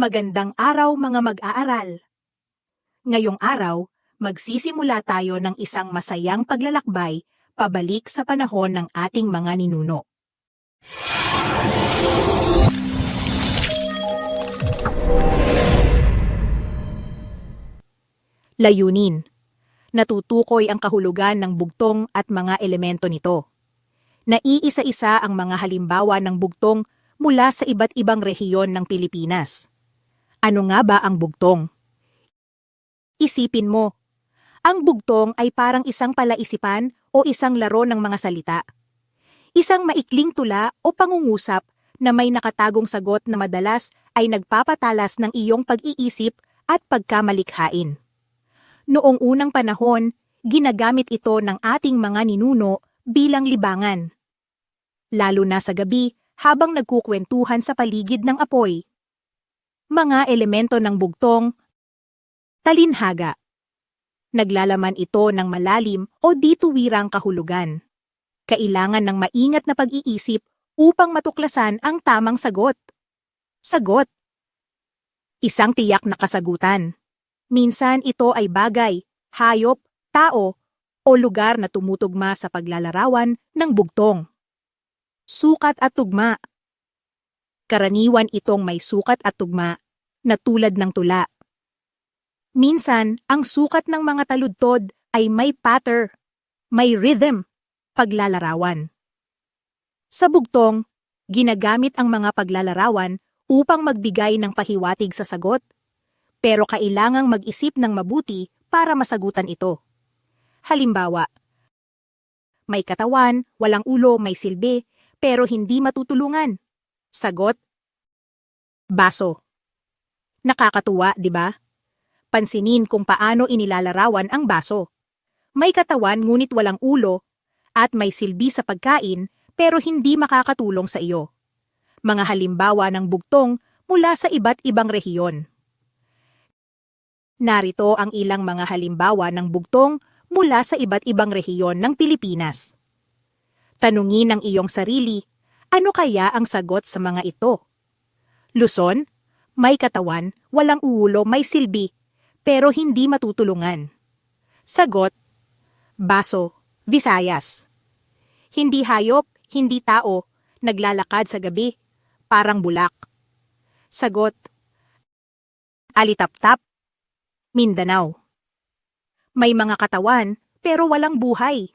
Magandang araw mga mag-aaral. Ngayong araw, magsisimula tayo ng isang masayang paglalakbay pabalik sa panahon ng ating mga ninuno. Layunin. Natutukoy ang kahulugan ng bugtong at mga elemento nito. Naiisa-isa ang mga halimbawa ng bugtong mula sa iba't ibang rehiyon ng Pilipinas. Ano nga ba ang bugtong? Isipin mo, ang bugtong ay parang isang palaisipan o isang laro ng mga salita. Isang maikling tula o pangungusap na may nakatagong sagot na madalas ay nagpapatalas ng iyong pag-iisip at pagkamalikhain. Noong unang panahon, ginagamit ito ng ating mga ninuno bilang libangan. Lalo na sa gabi habang nagkukwentuhan sa paligid ng apoy. Mga elemento ng bugtong. Talinhaga. Naglalaman ito ng malalim o dituwirang kahulugan. Kailangan ng maingat na pag-iisip upang matuklasan ang tamang sagot. Sagot. Isang tiyak na kasagutan. Minsan ito ay bagay, hayop, tao, o lugar na tumutugma sa paglalarawan ng bugtong. Sukat at tugma. Karaniwan itong may sukat at tugma, na tulad ng tula. Minsan, ang sukat ng mga taludtod ay may patter, may rhythm, paglalarawan. Sa bugtong, ginagamit ang mga paglalarawan upang magbigay ng pahiwatig sa sagot, pero kailangang mag-isip ng mabuti para masagutan ito. Halimbawa, may katawan, walang ulo, may silbi, pero hindi matutulungan. Sagot, baso. Nakakatuwa, di ba? Pansinin kung paano inilalarawan ang baso. May katawan ngunit walang ulo at may silbi sa pagkain pero hindi makakatulong sa iyo. Mga halimbawa ng bugtong mula sa iba't ibang rehiyon. Narito ang ilang mga halimbawa ng bugtong mula sa iba't ibang rehiyon ng Pilipinas. Tanungin ang iyong sarili, ano kaya ang sagot sa mga ito? Luzon, may katawan, walang ulo, may silbi, pero hindi matutulungan. Sagot, baso, Visayas. Hindi hayop, hindi tao, naglalakad sa gabi, parang bulak. Sagot, Alitaptap, Mindanao. May mga katawan, pero walang buhay.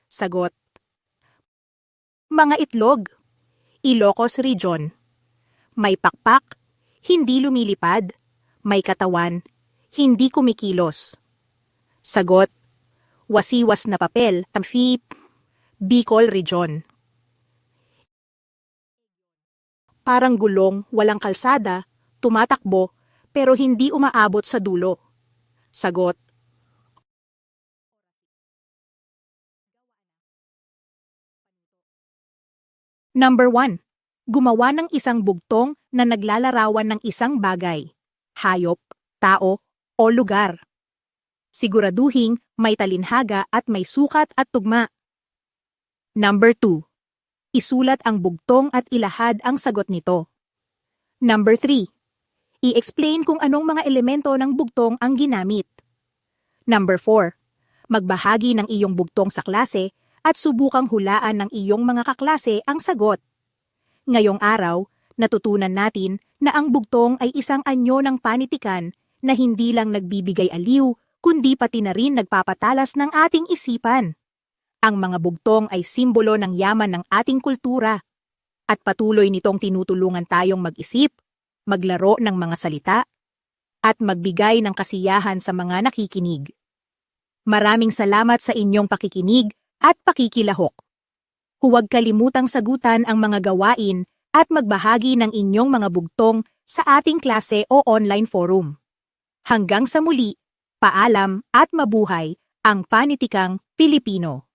Sagot, mga itlog, Ilocos Region. May pakpak, hindi lumilipad, may katawan, hindi kumikilos. Sagot, wasiwas na papel, Bicol Region. Parang gulong, walang kalsada, tumatakbo, pero hindi umaabot sa dulo. Sagot, Number 1. Gumawa ng isang bugtong na naglalarawan ng isang bagay, hayop, tao, o lugar. Siguraduhing may talinhaga at may sukat at tugma. Number 2. Isulat ang bugtong at ilahad ang sagot nito. Number 3. I-explain kung anong mga elemento ng bugtong ang ginamit. Number 4. Magbahagi ng iyong bugtong sa klase at subukang hulaan ng iyong mga kaklase ang sagot. Ngayong araw, natutunan natin na ang bugtong ay isang anyo ng panitikan na hindi lang nagbibigay aliw, kundi pati na rin nagpapatalas ng ating isipan. Ang mga bugtong ay simbolo ng yaman ng ating kultura at patuloy nitong tinutulungan tayong mag-isip, maglaro ng mga salita, at magbigay ng kasiyahan sa mga nakikinig. Maraming salamat sa inyong pakikinig at pakikilahok. Huwag kalimutang sagutan ang mga gawain at magbahagi ng inyong mga bugtong sa ating klase o online forum. Hanggang sa muli, paalam at mabuhay ang panitikang Pilipino.